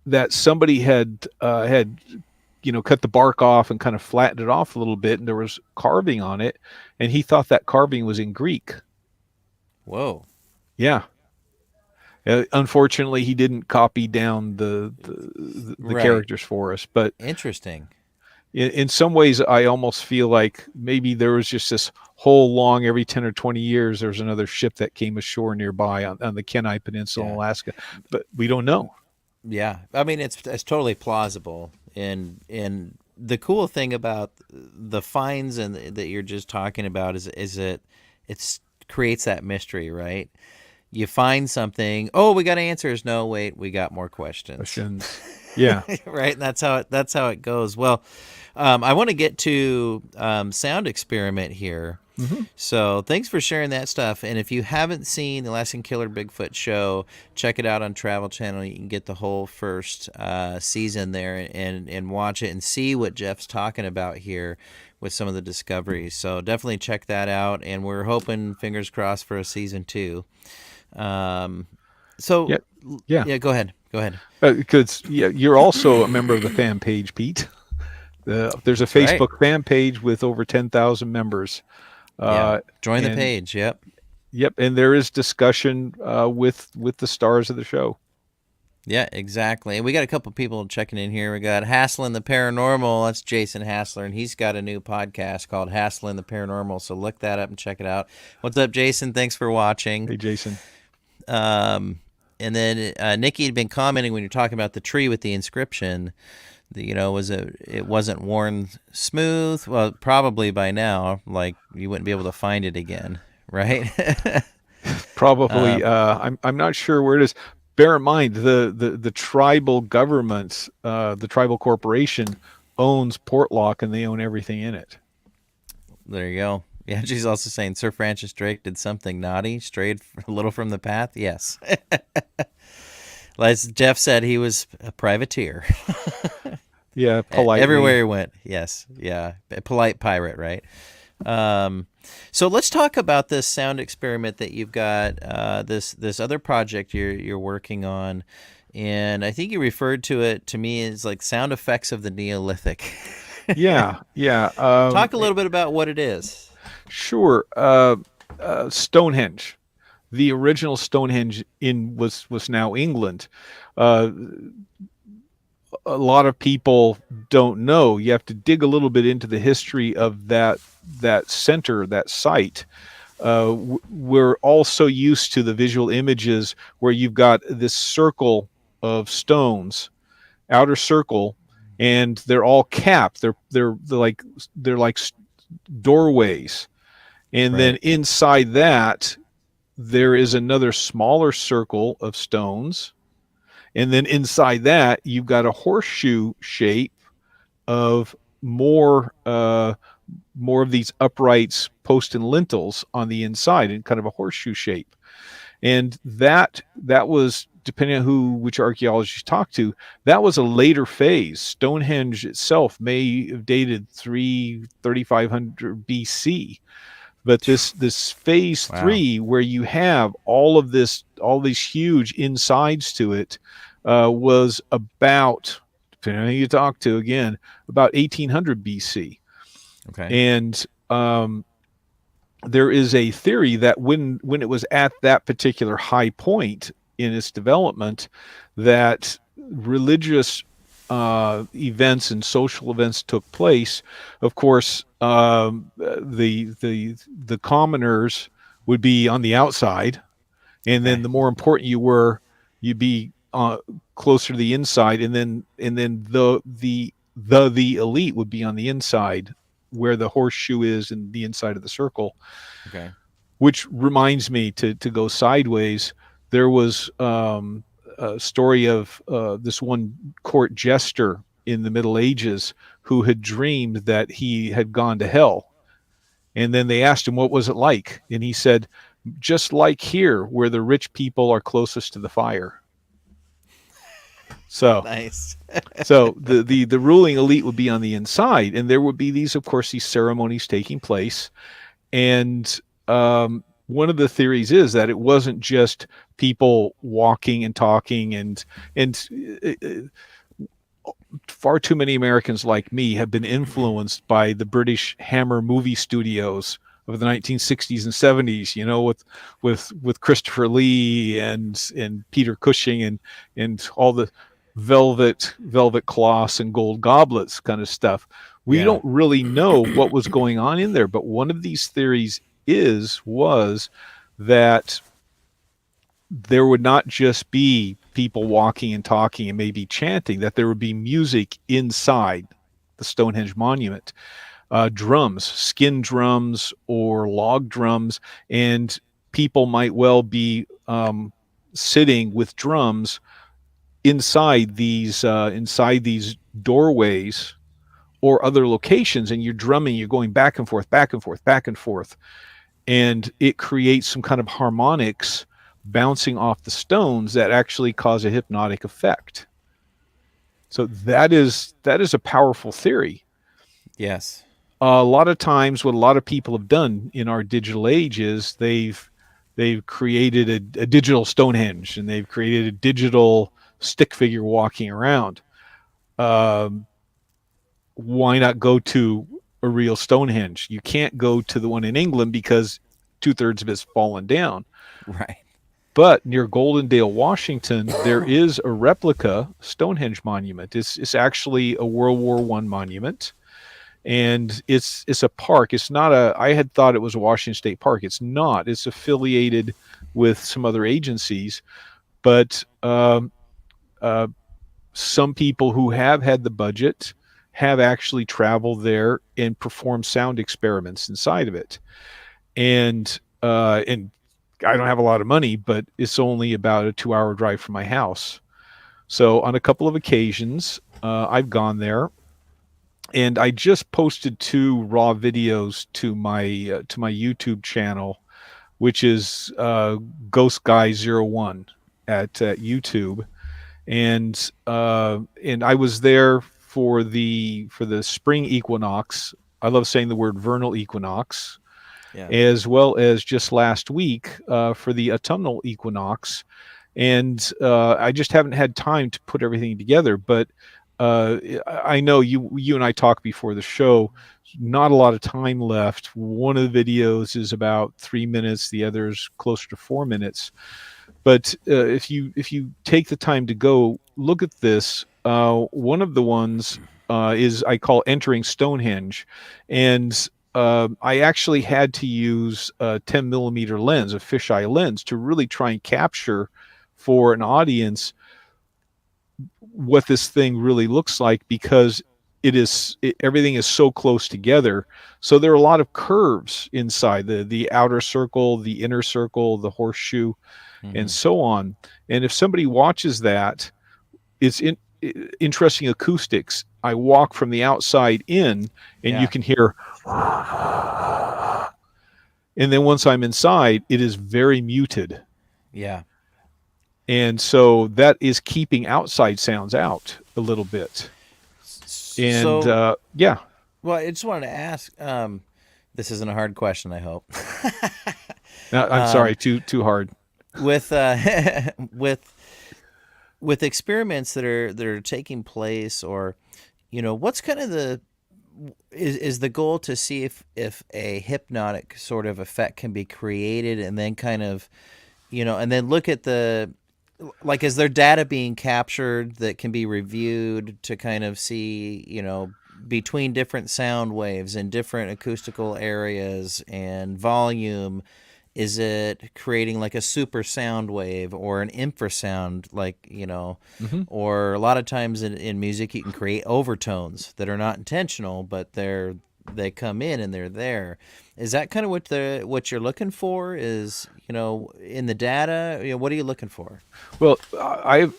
that somebody had cut the bark off and kind of flattened it off a little bit, and there was carving on it, and he thought that carving was in Greek. Whoa. Yeah. Unfortunately, he didn't copy down the Right. characters for us, but Interesting. in some ways, I almost feel like maybe there was just this whole long, every 10 or 20 years, there's another ship that came ashore nearby on the Kenai Peninsula in Alaska, but we don't know. Yeah, I mean it's totally plausible, and the cool thing about the finds and that you're just talking about is that it creates that mystery, right? You find something, oh, we got answers. No, wait, we got more questions. Yeah. Right, and that's how it goes. Well, I want to get to sound experiment here. Mm-hmm. So thanks for sharing that stuff. And if you haven't seen the Alaskan Killer Bigfoot show, check it out on Travel Channel. You can get the whole first season there and watch it and see what Jeff's talking about here with some of the discoveries. So definitely check that out. And we're hoping, fingers crossed, for a season 2. So Yeah. Go ahead. Because you're also a member of the fan page, Pete. There's a Facebook fan page with over 10,000 members. Join the page. Yep. And there is discussion with the stars of the show. Yeah, exactly. And we got a couple people checking in here. We got Hassling the Paranormal. That's Jason Hassler, and he's got a new podcast called Hassling the Paranormal. So look that up and check it out. What's up, Jason? Thanks for watching. Hey, Jason. And then Nikki had been commenting when you're talking about the tree with the inscription. It wasn't worn smooth. Well, probably by now, like you wouldn't be able to find it again, right? Probably. I'm not sure where it is. Bear in mind the tribal government, the tribal corporation owns Portlock, and they own everything in it. There you go. Yeah, she's also saying Sir Francis Drake did something naughty, strayed a little from the path. Yes. As Jeff said, he was a privateer. Yeah, politely. Everywhere he went. Yes. Yeah. A polite pirate, right? So let's talk about this sound experiment that you've got, this other project you're working on. And I think you referred to it to me as like sound effects of the Neolithic. Yeah. Talk a little bit about what it is. Sure. Stonehenge. The original Stonehenge was now England. A lot of people don't know. You have to dig a little bit into the history of that center, that site. We're also used to the visual images where you've got this circle of stones, outer circle, and they're all capped. They're like doorways, and then inside that there is another smaller circle of stones. And then inside that, you've got a horseshoe shape of more of these uprights, posts, and lintels on the inside, in kind of a horseshoe shape. And that was depending on which archaeologist you talk to, that was a later phase. Stonehenge itself may have dated 3,500 BC. But this phase Wow. 3, where you have all these huge insides to it, was about, depending on who you talk to, again, about 1800 BC. Okay. And there is a theory that when it was at that particular high point in its development, that religious events and social events took place. Of course, the commoners would be on the outside, and then Okay. the more important you were, you'd be closer to the inside, and then the elite would be on the inside, where the horseshoe is in the inside of the circle. Okay. Which reminds me to go sideways. There was a story of this one court jester in the Middle Ages who had dreamed that he had gone to hell. And then they asked him, what was it like? And he said, just like here, where the rich people are closest to the fire. So Nice. so the ruling elite would be on the inside, and there would be these ceremonies taking place. And one of the theories is that it wasn't just people walking and talking, and far too many Americans like me have been influenced by the British Hammer movie studios of the 1960s and 70s, with Christopher Lee and Peter Cushing and all the velvet cloths and gold goblets kind of stuff. We don't really know what was going on in there, but one of these theories was that there would not just be people walking and talking and maybe chanting, that there would be music inside the Stonehenge monument. Drums, skin drums or log drums, and people might well be sitting with drums inside these doorways or other locations, and you're drumming, you're going back and forth, back and forth, back and forth, and it creates some kind of harmonics bouncing off the stones that actually cause a hypnotic effect. So that is a powerful theory. Yes. A lot of times what a lot of people have done in our digital age is they've created a digital Stonehenge, and they've created a digital stick figure walking around. Why not go to a real Stonehenge? You can't go to the one in England because 2/3 of it's fallen down. Right. But near Goldendale, Washington, there is a replica Stonehenge monument. It's actually a World War I monument, and it's a park. It's not I had thought it was a Washington State Park. It's not. It's affiliated with some other agencies, but some people who have had the budget have actually traveled there and performed sound experiments inside of it. And I don't have a lot of money, but it's only about a 2-hour drive from my house. So on a couple of occasions, I've gone there, and I just posted 2 raw videos to my YouTube channel, which is Ghost Guy 01 at YouTube, and I was there for the spring equinox. I love saying the word vernal equinox. Yeah. As well as just last week for the autumnal equinox. And I just haven't had time to put everything together. But I know you and I talked before the show, not a lot of time left. One of the videos is about 3 minutes. The other is closer to 4 minutes. But if you take the time to go look at this, one of the ones is I call Entering Stonehenge. And I actually had to use a 10 millimeter lens, a fisheye lens, to really try and capture for an audience what this thing really looks like, because everything is so close together. So there are a lot of curves inside the outer circle, the inner circle, the horseshoe, and so on. And if somebody watches that, it's interesting acoustics. I walk from the outside in, and you can hear, and then once I'm inside, it is very muted. Yeah. And so that is keeping outside sounds out a little bit. And So, yeah, well, I just wanted to ask. This isn't a hard question, I hope. I'm sorry, too hard. with with experiments that are taking place, or what's kind of the is the goal to see if a hypnotic sort of effect can be created, and then kind of and then look at the, like, is there data being captured that can be reviewed to kind of see between different sound waves in different acoustical areas and volume? Is it creating like a super sound wave or an infrasound, like, or a lot of times in music you can create overtones that are not intentional, but they come in and they're there. Is that kind of what you're looking for? Is, in the data, what are you looking for? Well, I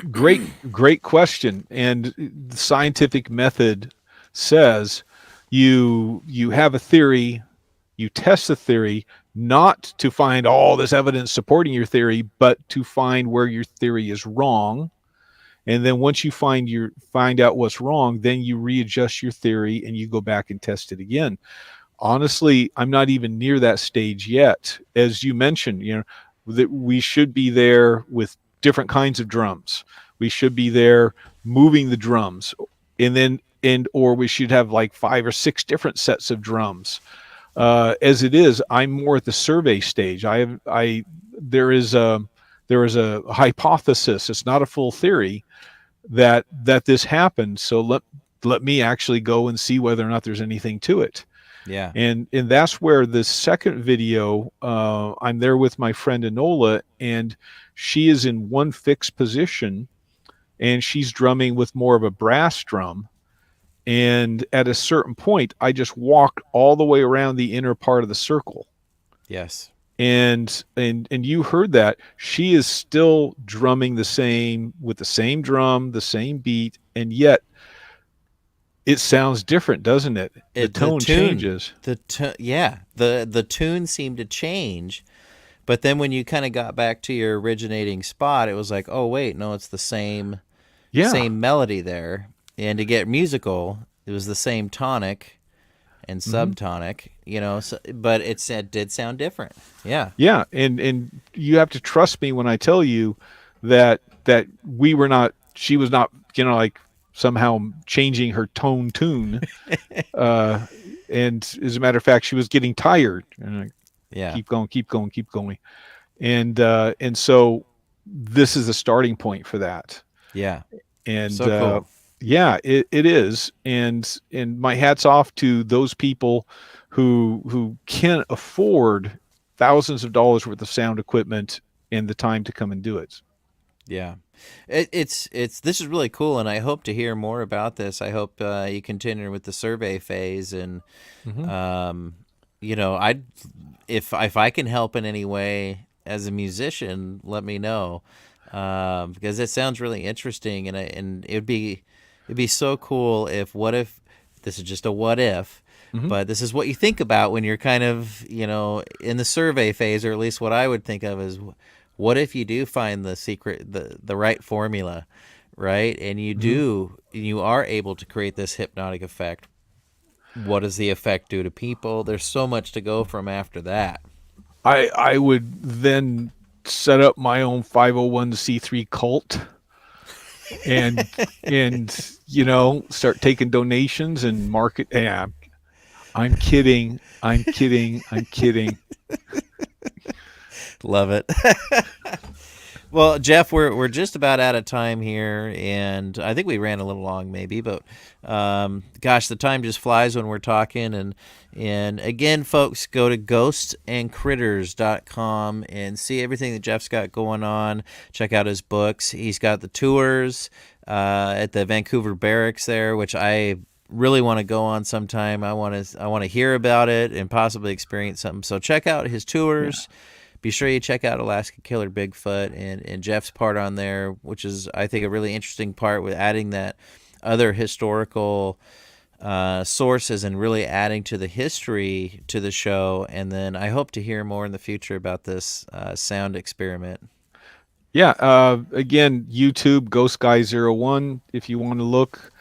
great question. And the scientific method says you have a theory, you test the theory, not to find all this evidence supporting your theory, but to find where your theory is wrong. And then once you find out what's wrong, then you readjust your theory and you go back and test it again. Honestly, I'm not even near that stage yet. As you mentioned, that we should be there with different kinds of drums. We should be there moving the drums, or we should have like 5 or 6 different sets of drums. As it is, I'm more at the survey stage. There is a hypothesis. It's not a full theory that this happened. So let me actually go and see whether or not there's anything to it. Yeah. And that's where the second video, I'm there with my friend Enola, and she is in one fixed position, and she's drumming with more of a brass drum. And at a certain point, I just walked all the way around the inner part of the circle. Yes. And you heard that. She is still drumming with the same drum, the same beat, and yet it sounds different, doesn't it? The tone changes. The tune seemed to change, but then when you kind of got back to your originating spot, it was like, oh wait, no, it's the same melody there. And to get musical, it was the same tonic and subtonic, but it did sound different. Yeah. Yeah, and you have to trust me when I tell you that she was not, like somehow changing her tune. And as a matter of fact, she was getting tired. And keep going. And so this is the starting point for that. Yeah. And so cool. Yeah, it is. And my hat's off to those people who can afford thousands of dollars worth of sound equipment and the time to come and do it. Yeah. This is really cool, and I hope to hear more about this. I hope you continue with the survey phase, and if I can help in any way as a musician, let me know, because it sounds really interesting, and it'd be so cool if this is just a what if, but this is what you think about when you're kind of in the survey phase, or at least what I would think of is, what if you do find the secret, the right formula, right? And you are able to create this hypnotic effect. What does the effect do to people? There's so much to go from after that. I would then set up my own 501c3 cult and start taking donations and market. Yeah, I'm kidding. Love it. Well, Jeff, we're just about out of time here, and I think we ran a little long maybe, but gosh, the time just flies when we're talking. And again, folks, go to ghostandcritters.com and see everything that Jeff's got going on. Check out his books. He's got the tours at the Vancouver Barracks there, which I really want to go on sometime. I want to hear about it and possibly experience something. So check out his tours. Yeah. Be sure you check out Alaska Killer Bigfoot and Jeff's part on there, which is, I think, a really interesting part with adding that other historical sources and really adding to the history to the show. And then I hope to hear more in the future about this sound experiment. Yeah. Again, YouTube Ghost Guy 01 if you want to look.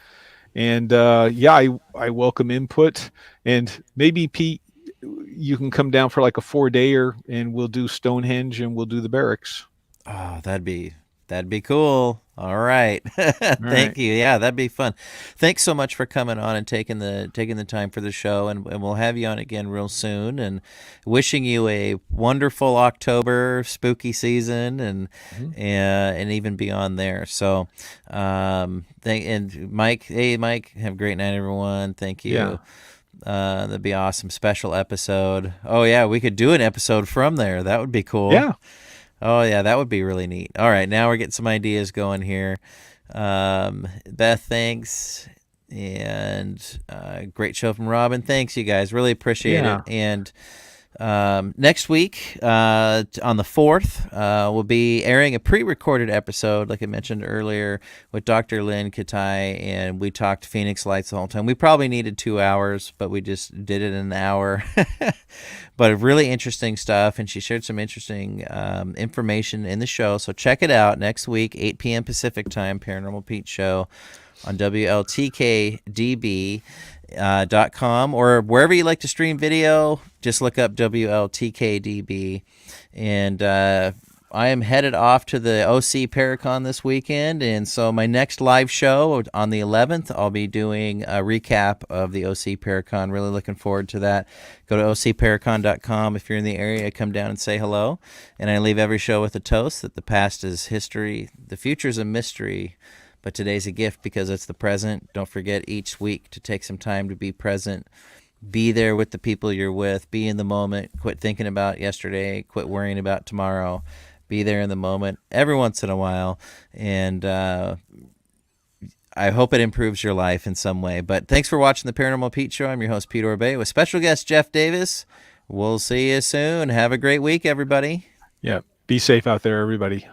And yeah, I welcome input. And maybe Pete, you can come down for like a 4-dayer, and we'll do Stonehenge and we'll do the barracks. Oh, that'd be cool. All right. All Thank right. you. Yeah, that'd be fun. Thanks so much for coming on and taking the time for the show, and we'll have you on again real soon, and wishing you a wonderful October spooky season and even beyond there. So and Mike, hey Mike, have a great night everyone. Thank you. Yeah. That'd be awesome. Special episode. Oh yeah, we could do an episode from there. That would be cool. Yeah. Oh, yeah, that would be really neat. All right, now we're getting some ideas going here. Beth, thanks. And great show from Robin. Thanks, you guys. Really appreciate Yeah. it. And next week, on the 4th, we'll be airing a pre-recorded episode, like I mentioned earlier, with Dr. Lynn Katai, and we talked Phoenix Lights the whole time. We probably needed 2 hours, but we just did it in an hour. But really interesting stuff, and she shared some interesting information in the show. So check it out next week, 8 p.m. Pacific time, Paranormal Pete Show on WLTK-DB. .com or wherever you like to stream video. Just look up WLTK-DB. And I am headed off to the OC Paracon this weekend, and so my next live show on the 11th, I'll be doing a recap of the OC Paracon. Really looking forward to that. Go to ocparacon.com if you're in the area. Come down and say hello. And I leave every show with a toast that the past is history, the future's a mystery, but today's a gift because it's the present. Don't forget each week to take some time to be present. Be there with the people you're with. Be in the moment. Quit thinking about yesterday. Quit worrying about tomorrow. Be there in the moment every once in a while. And I hope it improves your life in some way. But thanks for watching the Paranormal Pete Show. I'm your host, Pete Orbay, with special guest Jeff Davis. We'll see you soon. Have a great week, everybody. Yeah. Be safe out there, everybody.